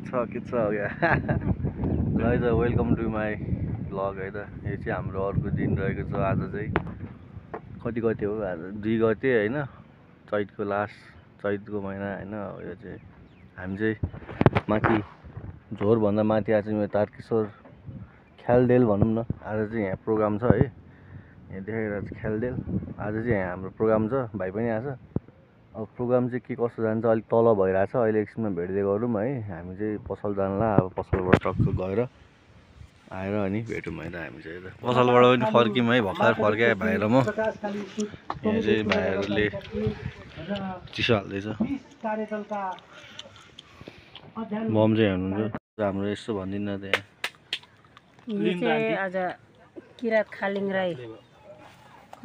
किच्छ हो क्या ल है त वेलकम टु माई ब्लग है त यो चाहिँ हाम्रो अर्को दिन रहेको छ। आज चाहिँ कति हो आज 2 गते होइन, चैतको लास्ट चैतको महिना होइन। यो चाहिँ हामी चाहिँ माथि झोरभन्दा माथि आज चाहिँ तारकेश्वर ख्यालडेल भनौँ न। आज चाहिँ यहाँ प्रोग्राम छ है, यहाँ देखाइरहेको छ ख्यालडेल। आज चाहिँ यहाँ हाम्रो प्रोग्राम छ, भाइ पनि आएको छ। अब प्रोग्राम चाहिँ के कसो जान्छ अलिक तल भइरहेछ, अहिले एकछिनमा भेट्दै गरौँ है। हामी चाहिँ पसल जानला, अब पसलबाट टक्क गएर आएर अनि भेटौँ है त। हामी चाहिँ पसलबाट पनि फर्क्यौँ है, भर्खर फर्काएँ भाइ र म। यहाँ चाहिँ भाइहरूले चिसो हाल्दैछ। मम चाहिँ हुनुहुन्छ हाम्रो, यस्तो भनिदिनु न त्यहाँ। यो चाहिँ आज किरात खालिङ राई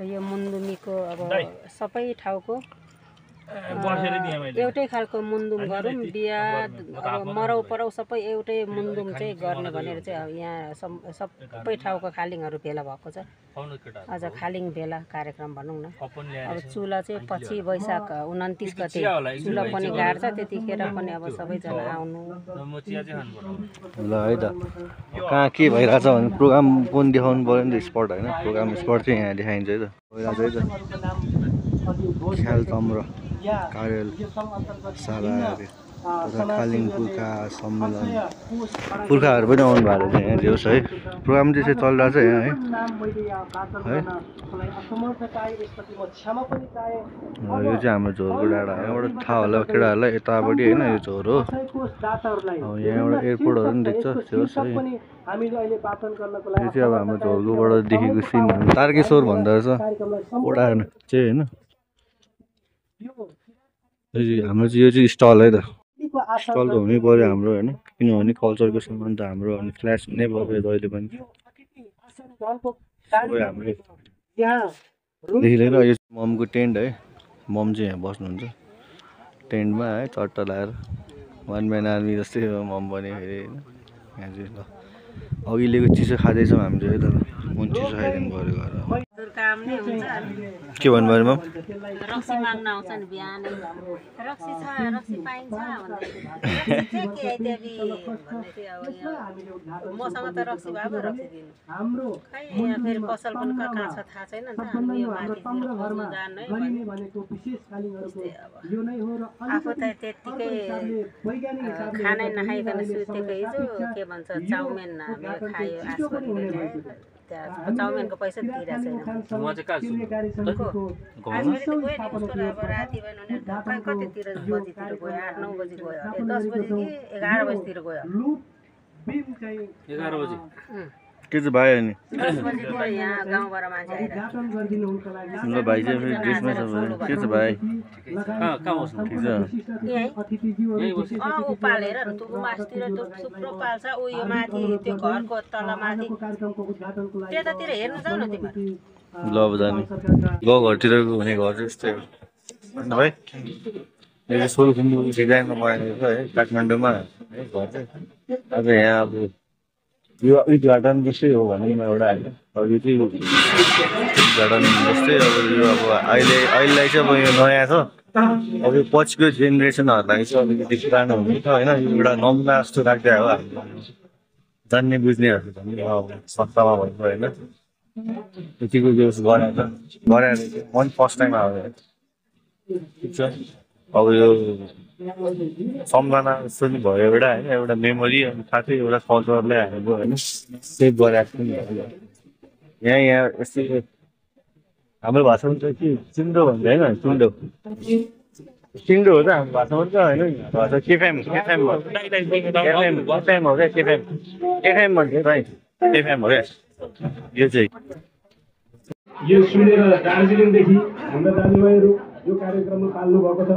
यो मुन्दुमीको अब सबै ठाउँको एउटै खालको मुन्दुम गरौँ, बिहा अब मरौ परौ सबै एउटै मुन्दुम चाहिँ गर्ने भनेर चाहिँ अब यहाँ सबै ठाउँको खालिङहरू भेला भएको छ। आज खालिङ भेला कार्यक्रम भनौँ न। अब चुला चाहिँ पछि वैशाख 29 गते चुला पनि गाड्छ, त्यतिखेर पनि अब सबैजना आउनु ल है त। कहाँ के भइरहेछ भने प्रोग्राम पनि देखाउनु पऱ्यो नि त, स्पट होइन। प्रोग्राम स्पट चाहिँ यहाँ देखाइन्छ है त। भइरहेछ है त। ख्याल चम्र कार्यशाला तथा खालिङ पुर्खा सम्मेलन, पुर्खाहरू पनि आउनु भएको छ यहाँ। जोस् है, प्रोग्राम चाहिँ चलिरहेछ यहाँ है। यो चाहिँ हाम्रो झोरको डाँडा, यहाँबाट थाहा होला केटाहरूलाई, यतापट्टि होइन यो झोर हो। अब यहाँबाट एयरपोर्टहरू पनि देख्छ जोस् है। यो चाहिँ अब हाम्रो झोरकोबाट देखेको सिन तारकेश्वर भन्दो रहेछ ओडा चाहिँ होइन। हाम्रो चाहिँ यो चाहिँ स्टल है त। स्टल त हुनै पर्यो हाम्रो होइन, किनभने कल्चरको सामान त हाम्रो अनि फ्ल्यास हुनै पर्यो जहिले पनि। सबै हाम्रो देखि लिएर यो ममको टेन्ट है। मम चाहिँ यहाँ बस्नुहुन्छ टेन्टमा है, चट्टा लगाएर 1 म्यान आर्मी जस्तै मम पनि फेरि होइन। यहाँ चाहिँ ल अघि लिएको चिसो खाँदैछौँ हामी चाहिँ है त। मन चिसो खाइदिनु पऱ्यो घर। के भन्नुभयो मम? रक्सी माग्न आउँछन् बिहानै, रक्सी छ रक्सी पाइन्छ मसँग त रक्सी भएको रक्सी दिनु खै। यहाँ फेरि पसल पनि कहाँ छ थाहा छैन नि त। हामी यो माथितिर खोज्नु जानै आफू त त्यत्तिकै खानै नखाइकन सुतेको। हिजो के भन्छ चाउमिन हामीले खायो, चाउमिनको पैसा दिइरहेको छैन। अब राति भयो भने खै कतितिर बजीतिर गयो, 8-9 बजी गयो, 10 बजी कि 11 बजीतिर गयो। 11 बजी के चाहिँ भाइ अनि 10 बजीतिर यहाँ गाउँबाट मान्छे आइरहेको। ल भाइ चाहिँ फेरि ड्रेसमा छ भने के छ भाइ? कहाँ बस्नु? ठिक छ ऊ पालेर मासतिर थुप्रो पाल्छ। ऊ यो माथि त्यो घरको तल माथि त्यतातिर हेर्नु जाऊ न तिमीहरू। ल अब जाने गाउँघरतिर हुने घर चाहिँ यस्तै हो भाइ। यो चाहिँ सोलखुम्बु डिजाइनमा बनाएको छ है, काठमाडौँमा है घर चाहिँ। अब यहाँ अब यो इट गार्डन जस्तै हो भनौँ न एउटा होइन। अब यो चाहिँ गार्डन जस्तै अब यो अब अहिलेलाई चाहिँ अब यो नयाँ छ। अब यो पछिको जेनेरेसनहरूलाई चाहिँ अलिकति पुरानो हुन्छ होइन। यो एउटा नमुना जस्तो राख्दै हो हाम्रो जान्ने बुझ्नेहरू पनि अब सत्तामा भएको होइन। यतिको जोस गराएर मन फर्स्ट टाइम आयो ठिक छ। अब यो सम्झना जस्तो नि भयो एउटा होइन, एउटा मेमोरी अनि साथै एउटा कल्चरलाई हाम्रो होइन सेभ गराएको पनि भयो। यहाँ यस्तै हाम्रो भाषामा चाहिँ के चिन्डो भन्छ होइन, चिन्डो हो त हाम्रो भाषामा त होइन। भाषा केफेम हो क्या, केफेम भन्छ भाइ, केफेम हो क्या यो चाहिँ। यो सुनेर दार्जिलिङदेखि हाम्रा दाजुभाइहरू यो कार्यक्रममा पाल्नु भएको छ।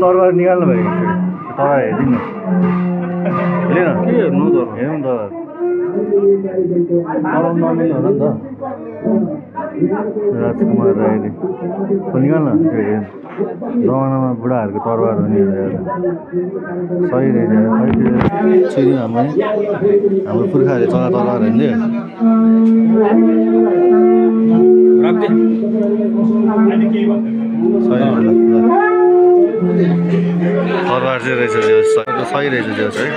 तरबार निकाल्नु भएको तरबार हेरिदिनु हेरेन के हेर्नु त हेरौँ त तरबार नमिल्नु होला नि त। राजकुमार राईले निकाल्न जमानामा बुढाहरूको तरबार हो नि सही रहेछ। छिर्यौँ हाम्रो पुर्खाहरूले चला तरबार हुन्थ्यो। सही रहेछ जेउस सही रहेछ जेउस है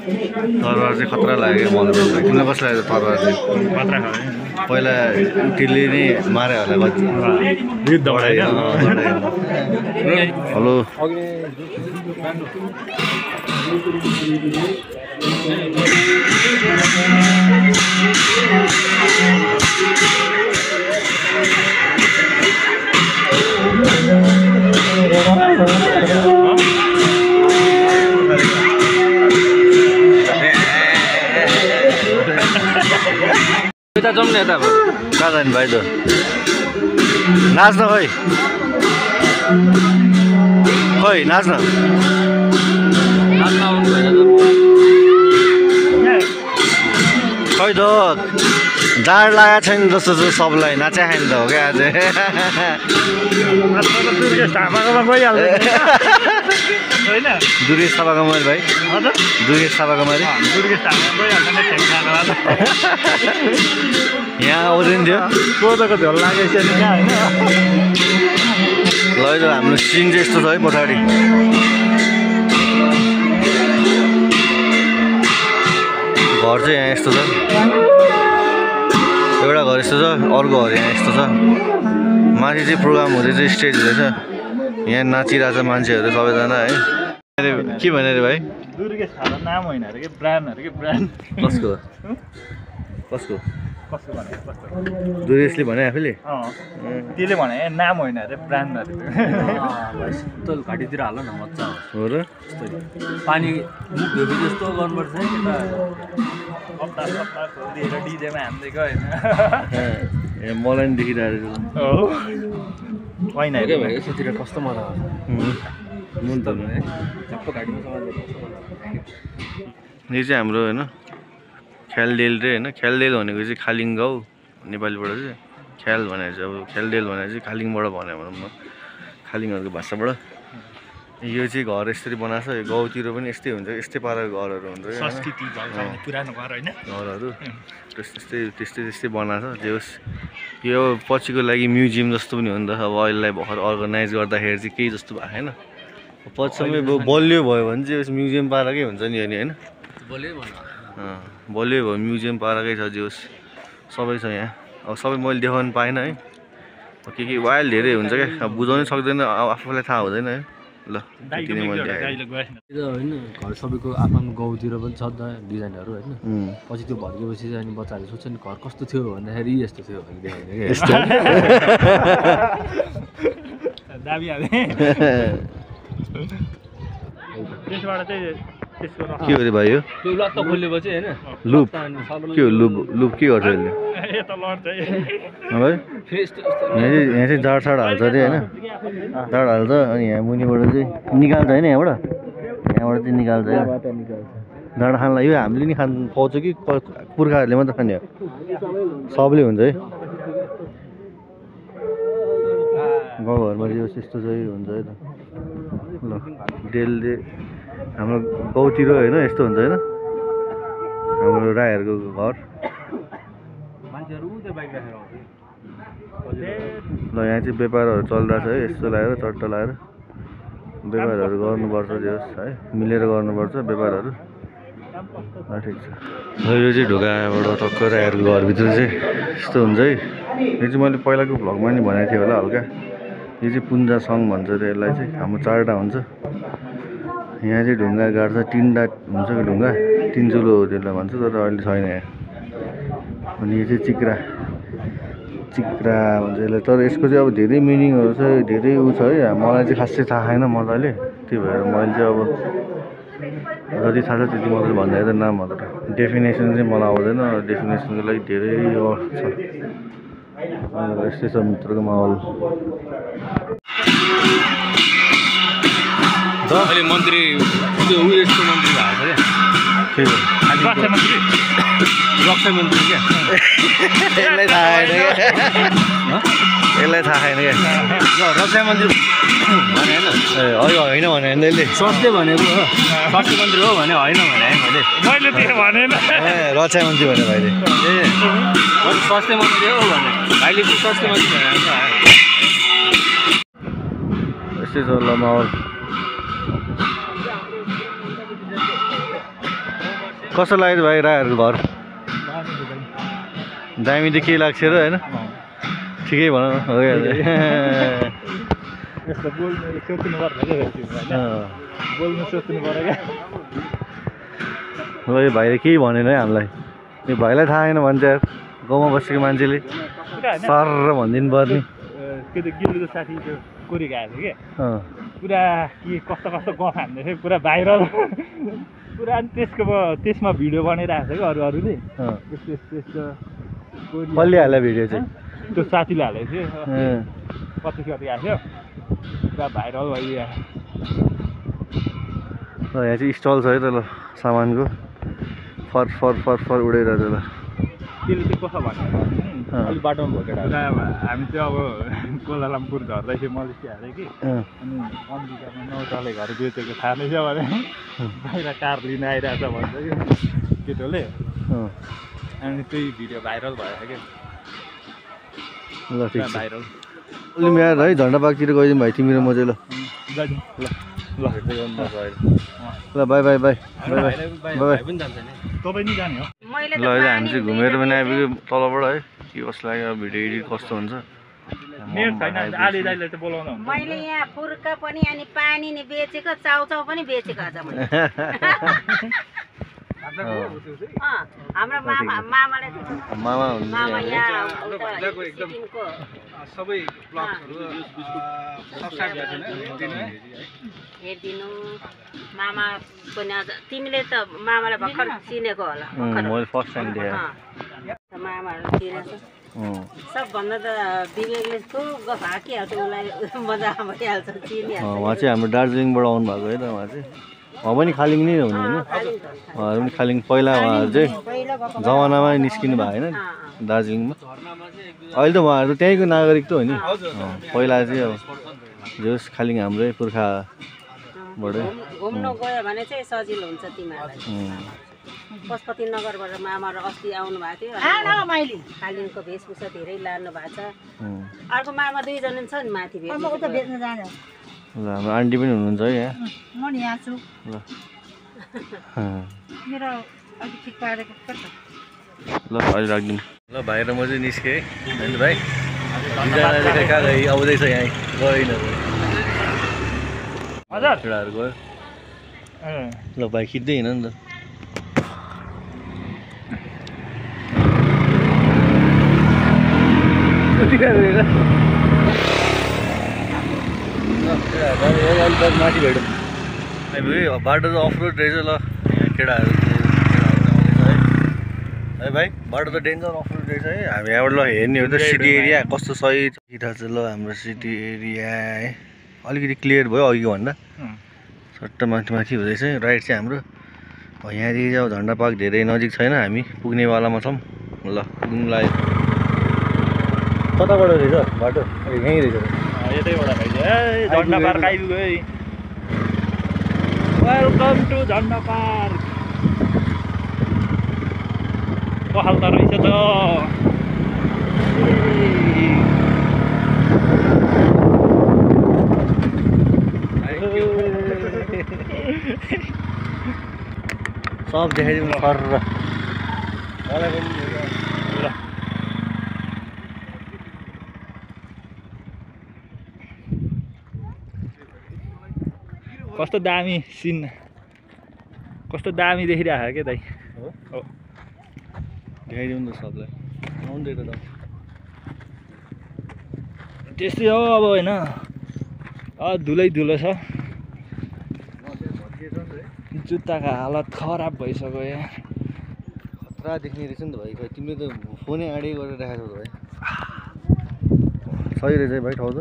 तरवार चाहिँ खतरा लाग्यो मलाई पनि तिमीलाई कस्तो लाग्यो तरवार चाहिँ खतरा पहिला त्यसले नै मार्यो होला युद्ध हेलो यता जाउँ न यता कहाँ जाने भाइ त नाच्न खै नाच्न खै त जाड लागेको छैन जस्तो छ सबलाई नाच्या खायो नि त हो क्या आज दुर्गेश थापाको मारी भाइ दुर्गेश थापाको मारी यहाँ आउँदैन थियो कोदोको झोल लागेको छ नि क्या होइन ल हाम्रो सिन चाहिँ यस्तो छ है पछाडि घर चाहिँ यहाँ यस्तो छ एउटा घर यस्तो छ अर्को घर यहाँ यस्तो छ माथि चाहिँ प्रोग्राम हुँदै चाहिँ स्टेज हुँदैछ यहाँ नाचिरहेछ मान्छेहरू सबैजना है के भने अरे भाइ दुर्गेश थापा नाम होइन अरे कि ब्रान्ड अरे कि ब्रान्ड कसको कसको दुर्गेशले भने आफैले त्यसले भने नाम होइन अरे ब्रान्ड अरे तल घाँटीतिर हाल न मजा हो र पानी मुख धोबी जस्तो गर्नुपर्छ है दिएर डिजेमा हान्दै गयो ए मलाई नि देखिरहेको होइन यस्तोतिर कस्तो मजा आउँछ मुन त चप्प घाँटीमा समाज यो चाहिँ हाम्रो होइन ख्यालडेल रे होइन ख्यालडेल भनेको चाहिँ खालिङ गाउँ नेपालीबाट चाहिँ ख्याल भनेर चाहिँ अब ख्यालडेल भनेर चाहिँ खालिङबाट भने भनौँ न खालिङहरूको भाषाबाट यो चाहिँ घर यसरी बनाएको छ गाउँतिर पनि यस्तै हुन्छ यस्तै पाराको घरहरू हुन्छ संस्कृति पुरानो घर होइन घरहरू त्यस्तै बनाएको छ जे होस् यो पछिको लागि म्युजियम जस्तो पनि हो नि त अब अहिलेलाई भर्खर अर्गनाइज गर्दाखेरि चाहिँ केही जस्तो भएको छैन पछिसम्म बलियो भयो भने चाहिँ म्युजियम पाराकै हुन्छ नि होइन बलियो भयो म्युजियम पाराकै छ जे होस् सबै छ यहाँ अब सबै मैले देखाउनु पाइनँ है के वाइल्ड धेरै हुन्छ क्या अब बुझाउनै सक्दैन आफूलाई थाहा हुँदैन है ल त्यति नै मैले देखाएँ होइन घर सबैको आफ्नो गाउँतिर पनि छ त डिजाइनहरू होइन पछि त्यो भर्केपछि चाहिँ अनि बच्चाहरूले सोध्छ नि घर कस्तो थियो भन्दाखेरि यस्तो थियो भने देखाउने क्या दाबी हाले त्यसबाट चाहिँ के हो रे भाइ यो त्यो लत्त खोलेपछि होइन लुप के हो लुप लुप के गर्छ यसले यहाँ चाहिँ जाडसाड हाल्छ अरे होइन जाड हाल्छ अनि यहाँ मुनिबाट चाहिँ निकाल्छ होइन यहाँबाट चाहिँ निकाल्छ जाड खानलाई यो हामीले नि खानु पाउँछ कि पुर्खाहरूले मात्र खाने हो सबले हुन्छ है गाउँघरमा चाहिँ यस्तो चाहिँ हुन्छ है त ल डेलले हाम्रो गाउँतिर होइन यस्तो हुन्छ होइन हाम्रो राईहरूको घर ल यहाँ चाहिँ व्यापारहरू चलिरहेछ है यस्तो लगाएर चट्टा लगाएर व्यापारहरू गर्नुपर्छ जे होस् है मिलेर गर्नुपर्छ व्यापारहरू ठिक छ यो चाहिँ ढोकाबाट टक्क राईहरूको घरभित्र चाहिँ यस्तो हुन्छ है यो चाहिँ मैले पहिलाको भ्लगमा नि भनेको थिएँ होला हल्का यो चाहिँ पुन्जा सङ भन्छ यसलाई चाहिँ हाम्रो 4वटा हुन्छ यहाँ चाहिँ ढुङ्गा गाड्छ 3वटा हुन्छ कि ढुङ्गा 3 चुलो हो त्यसलाई भन्छ तर अहिले छैन यहाँ अनि यो चाहिँ चिक्रा भन्छ यसलाई तर यसको चाहिँ अब धेरै मिनिङहरू छ धेरै उ छ है मलाई चाहिँ खासै थाहा छैन मजाले त्यही भएर मैले चाहिँ अब जति थाहा छ त्यति मात्रै भन्दा नामहरू डेफिनेसन चाहिँ मलाई आउँदैन डेफिनेसनको लागि धेरै छ यस्तै छ मित्रको माहौल अहिले मन्त्री त्यो उ यस्तो मन्त्री भएको छ क्या रक्षा मन्त्री क्या यसलाई थाहा छैन क्या रक्षा मन्त्री भने होइन भने यसले स्वास्थ्य भनेको हो स्वास्थ्य मन्त्री हो भने होइन भने मैले त्यो भनेन रक्षा मन्त्री भने भाइले स्वास्थ्य मन्त्री हो भने भाइले चाहिँ स्वास्थ्य मन्त्री भनेको यस्तै छ ल माहौल कस्तो लाग्यो भाइ राईहरूको घर दामी त के लाग्छ र होइन ठिकै भनौँ न हो यस्तो बोल्नु सोच्नु पर्छ बोल्नु सोच्नु पर्यो क्या ल यो भाइले केही भनेन है हामीलाई यो भाइलाई थाहा छैन भन्छ यार गाउँमा बसेको मान्छेले सर भनिदिनु पर्ने के त गिल्लीको साथी त्यो कोरेको आएको थियो क्या पुरा के कस्तो कस्तो गफ हान्दै थियो पुरा भाइरल पुरा त्यसमा भिडियो बनाइरहेको छ क्या अरूले त्यसको कसले हाल्यो भिडियो चाहिँ त्यो साथीले हालेको थियो कति कति आएको थियो पुरा भाइरल भइदियो ल यहाँ चाहिँ स्टल छ है त ल सामानको फर फर फर फर उडेर ल त्यसले चाहिँ कसो भन्यो अलिक बाटोमा भोकेर हामी चाहिँ अब कोलालमपुर झर्दै थियो मलेसिया हालेँ कि अनि अमेरिकामा नौटाले घर बेचेको थाहा नै छ भने बाहिर कार लिन आइरहेछ भन्छ कि केटोले अनि त्यही भिडियो भाइरल भयो क्या ल ठिक छ भाइरल अलि म्यार है झन्डा पार्कतिर गइदिउँ भाइ तिमी र म चाहिँ ल ल ल by by by by by तपाईँ नि जाने हो ल अहिले हामी चाहिँ घुमेर पनि आइपुग्यो तलबाट है के कस्तो लाग्यो भिडियो एडिट कस्तो हुन्छ मेरो छैन आली दाइले चाहिँ बोलाउनु हुन्छ मैले यहाँ फुर्का पनि अनि पानी नि बेचेको चाउचाउ पनि बेचेको आज मैले हाम्रो मामाले मामा मामा हुनुहुन्छ यहाँ सिक्किमको सबै ब्लग्सहरु सब्स्क्राइब हेरिदिनु मामा पनि आज तिमीले त मामालाई भर्खर चिनेको होला मैले फर्स्ट टाइम देखेँ मामाहरू चिनेको सबभन्दा त विवेकले खुब गफ हाकिहाल्छ उसलाई मजा भइहाल्छ चिनिहाल्छ उहाँ चाहिँ हाम्रो दार्जिलिङबाट आउनु भएको है त उहाँ चाहिँ उहाँ पनि खालिङ नै हुने होइन उहाँहरू पनि खालिङ पहिला उहाँहरू चाहिँ जमानामा निस्किनु भएको होइन दार्जिलिङमा अहिले त उहाँहरू त त्यहीँको नागरिक त हो नि पहिला चाहिँ अब जोस् खालिङ हाम्रै पुर्खाबाटै घुम्नु गयो भने चाहिँ सजिलो हुन्छ तिमीहरूलाई पशुपति नगरबाट मामाहरू अस्ति आउनु भएको थियो खालिङको वेशभूषा धेरै लानु भएको छ अर्को मामा दुईजना छ नि माथि ल हाम्रो आन्टी पनि हुनुहुन्छ है यहाँ म नि यहाँ छु ल मेरो अलिक ठिक पारेको ल अहिले राखिदिउँ ल भाइ र म चाहिँ निस्केँ होइन भाइ दुईजना कहाँ गयो आउँदैछ यहाँ गएन हजुर केटाहरू गयो ल भाइ खिच्दै हिँड नि त माथि भेटौँ आइपुग्यो बाटो त अफ रोड रहेछ ल यहाँ केटाहरू है भाइ बाटो त डेन्जर अफ रोड रहेछ है हामी यहाँबाट ल हेर्ने हो त सिटी एरिया कस्तो सही छ ल हाम्रो सिटी एरिया है अलिकति क्लियर भयो अघिको भन्दा सट्ट माथि माथि हुँदैछ राइट चाहिँ हाम्रो यहाँदेखि चाहिँ अब झन्डा पार्क धेरै नजिक छैन हामी पुग्नेवालामा छौँ ल पुग्नु लाग्यो कताबाट रहेछ बाटो यहीँ रहेछ यतैबाट खाइदियो ए झन्डा पार्क आइपुग्यो है वेलकम टु झन्डा पार्क पखाल त रहेछ त सब देखाइदिउँ सर ल कस्तो दामी सिन कस्तो दामी देखिरहेको क्या दाइ हो देखाइदिउँ न सबलाई आउँदै त त्यस्तै हो अब होइन धुलै धुलो छ जुत्ताको हालत खराब भइसक्यो यहाँ खतरा देख्ने रहेछ नि त भाइ खै तिमीले त फोनै आडै गरेर राखेको छ भाइ सही रहेछ है भाइ ठाउँ त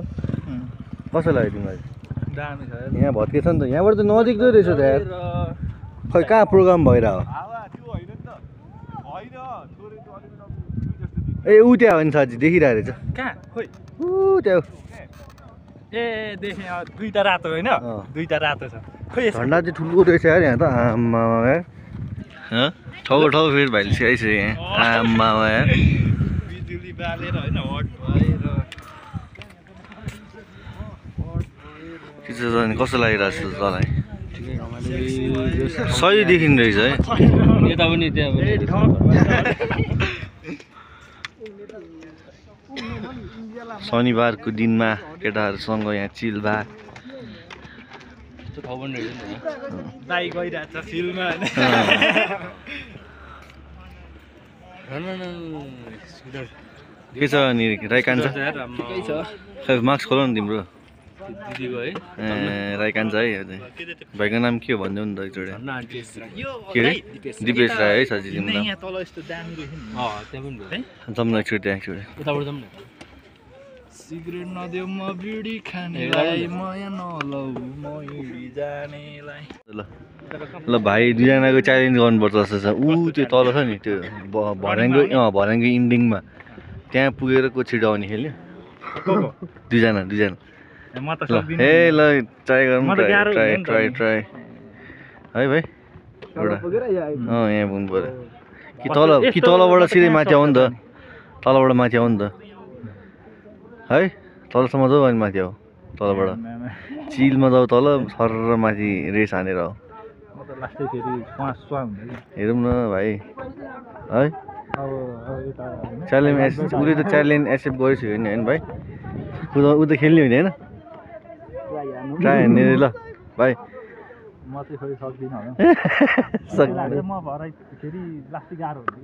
कसो लाग्यो तिमीलाई दामी छ यहाँ भत्केछ नि त यहाँबाट त नजिकै रहेछ त यार खै कहाँ प्रोग्राम भइरहेको ए ऊ त्यहाँ हो नि साँच्ची देखिरहेको रहेछ कहाँ खोइ ऊ त्यहाँ ए देखेँ दुईवटा रातो होइन दुईवटा रातो छ खोइ झन्डा चाहिँ ठुलो रहेछ यार यहाँ त आम्मा यार ठाउँको ठाउँ फेरि भाइले सिकाइसक्यो यहाँ आम्मा यार बिजुली बालेर होइन हट भएर कस्तो लागिरहेको छ तँलाई सही देखिँदो रहेछ है यता पनि त्यहाँ पनि शनिबारको दिनमा केटाहरूसँग यहाँ चिल भा ठाउँ पनि रहेछ नि दाइ गइरहेछ फिल्डमा के छ अनि राई कान्छा ठिकै छ खै मार्क्स खोल न तिम्रो दिदीको है राई कान्छा है हजुर भाइको नाम के हो भनिदेऊ नि त एकचोटि भन्न आन्टी के अरे दिपेश राई है साथी तिम्रो नाम यहाँ तल यस्तो दामी रहेछ नि त्यहाँ पनि भयो जाउँ न एकचोटि त्यहाँ एकचोटि उताबाट जाउँ न सिगरेट नदेऊ म बिडी खानेलाई माया नलौ म हिँडी जानेलाई ल ल भाइ दुईजनाको च्यालेन्ज गर्नुपर्छ जस्तो छ ऊ त्यो तल छ नि त्यो भर्याङको इन्डिङमा त्यहाँ पुगेर को छिटो आउने खेल्यो दुईजना म त ल ए ल ट्राई गरौँ ट्राई है भाइ एउटा यहाँ पुग्नु पऱ्यो कि तलबाट सिधै माथि आऊ नि त तलबाट माथि आऊ नि त है तलसम्म जाऊ अनि माथि आऊ तलबाट चिलमा जाऊ तल सर माथि रेस हानेर आऊ हेरौँ न भाइ है च्यालेन्ज उसले त च्यालेन्ज एक्सेप्ट गरिसक्यो नि होइन भाइ ऊ त खेल्ने होइन होइन ट्राई हान्ने ल भाइ म चाहिँ खोइ सक्दिनँ म भरै फेरि लास्टै गाह्रो हुन्छ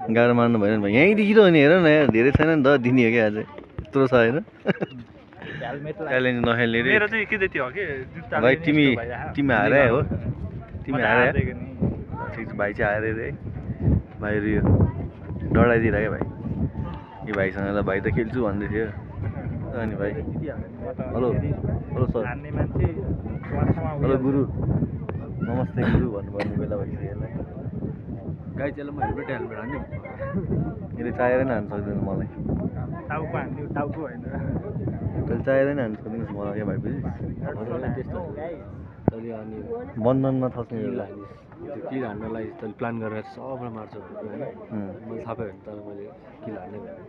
कि गाह्रो मान्नु भएन भाइ यहीँदेखि त हो नि हेर न यहाँ धेरै छैन नि त दिने हो क्या अझै यत्रो छ होइन च्यालेन्ज नखेल्ने रे मेरो चाहिँ के चाहिँ त्यो हो कि भाइ तिमी हारे हो तिमी हारे ठिक छ भाइ चाहिँ हारे रे भाइ यो डराइदिएर क्या भाइ यो भाइसँग त भाइ त खेल्छु भन्दै थियो अनि भाइ हेलो सर हेलो गुरु नमस्ते गुरु भन्नुपर्ने बेला भइसक्यो यसलाई गाई चेलामा हेलमेट हान्ने यसले चाहेर नै हान्नु सक्दैन मलाई टाउको हान्ने टाउको होइन त्यसले चाहेर नै हान्नु सक्दैन मलाई क्या भाइ बुझिस् त्यस्तो तैँले अनि बन्धनमा थस्ने किल हानिस् त्यो किल हान्नलाई तैँले प्लान गरेर सबलाई मार्छ होइन मैले थाहा पाएँ भने तर मैले किल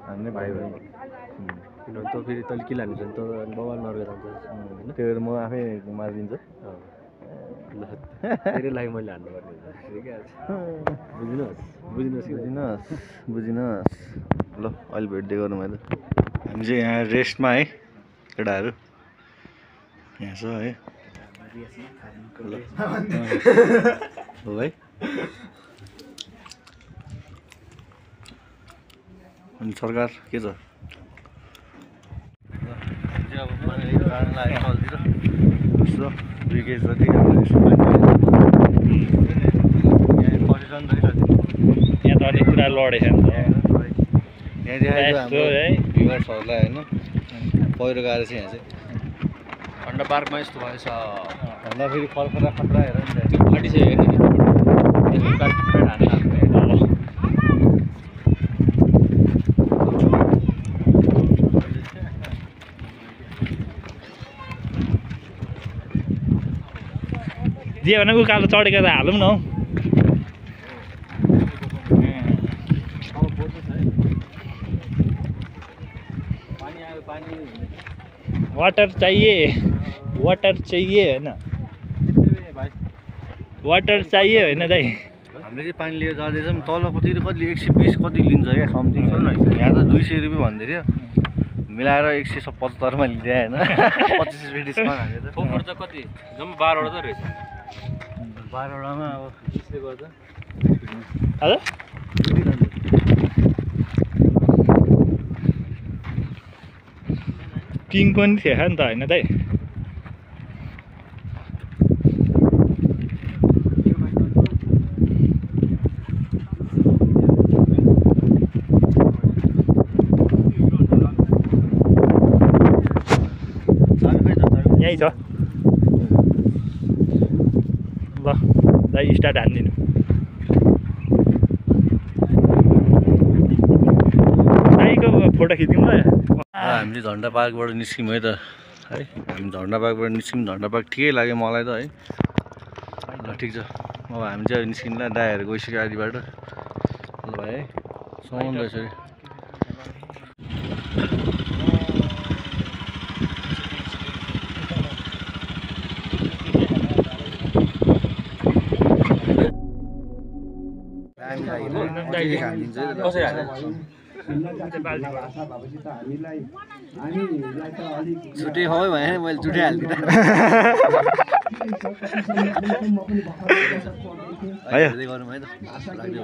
हान्ने भाइ भाइ किनभने त फेरि तैँले किल हान्नु भने त बबाल नर्गे जान्छ होइन त्यो भएर म आफै मारिदिन्छु ल तेरै लागि मैले हान्नुपर्ने बुझिनुहोस् ल अहिले भेट्दै गरौँ अहिले हामी चाहिँ यहाँ रेस्टमा है केटाहरू यहाँ छ है ल हो भाइ अनि सरकार के छ यसो 2 केजी जति यहाँ त अलिक पुरा लडेछ नि त यहाँ देखाएको हाम्रो भ्युवर्सहरूलाई होइन पहिरो गएर चाहिँ यहाँ चाहिँ ठन्डा पार्कमा यस्तो भएछ भन्दा फेरि फर्फरा खतरा हेर नि त त्यो फाटिसक्यो जे भने उकालो चढेको त हालौँ न हौ वाटर चाहिए होइन वाटर चाहिए होइन दाइ हामीले चाहिँ पानी लिएर जाँदैछौँ तलपट्टि कति 120 कति लिन्छ क्या समथिङ यहाँ त 200 रुपियाँ भन्दै थियो मिलाएर 175मा लिँदै होइन 25 रुपियाँ डिस्काउन्ट हालेर फोहोर त कति जम्मा 12वटा त रहेछ 12वटामा अब त्यसले गर्दा हजुर किङ पनि थिएछ नि त होइन दाइ यहीँ छ ल दाइ स्टार्ट हानिदिनु दाइको फोटो खिच्यौँ ल हामीले झन्डा पार्कबाट निस्क्यौँ है त है हामी झन्डा पार्कबाट निस्क्यौँ झन्डा पार्क ठिकै लाग्यो मलाई त है ल ठिक छ अब हामी चाहिँ निस्किँदा दाइहरू गइसक्यो आदिबाट ल भाइ है सुहाउँदो रहेछ कसरी हाल्ने छुट्टै खबै भने मैले छुट्टै हाल्दिनँ है गरौँ है त लाग्यो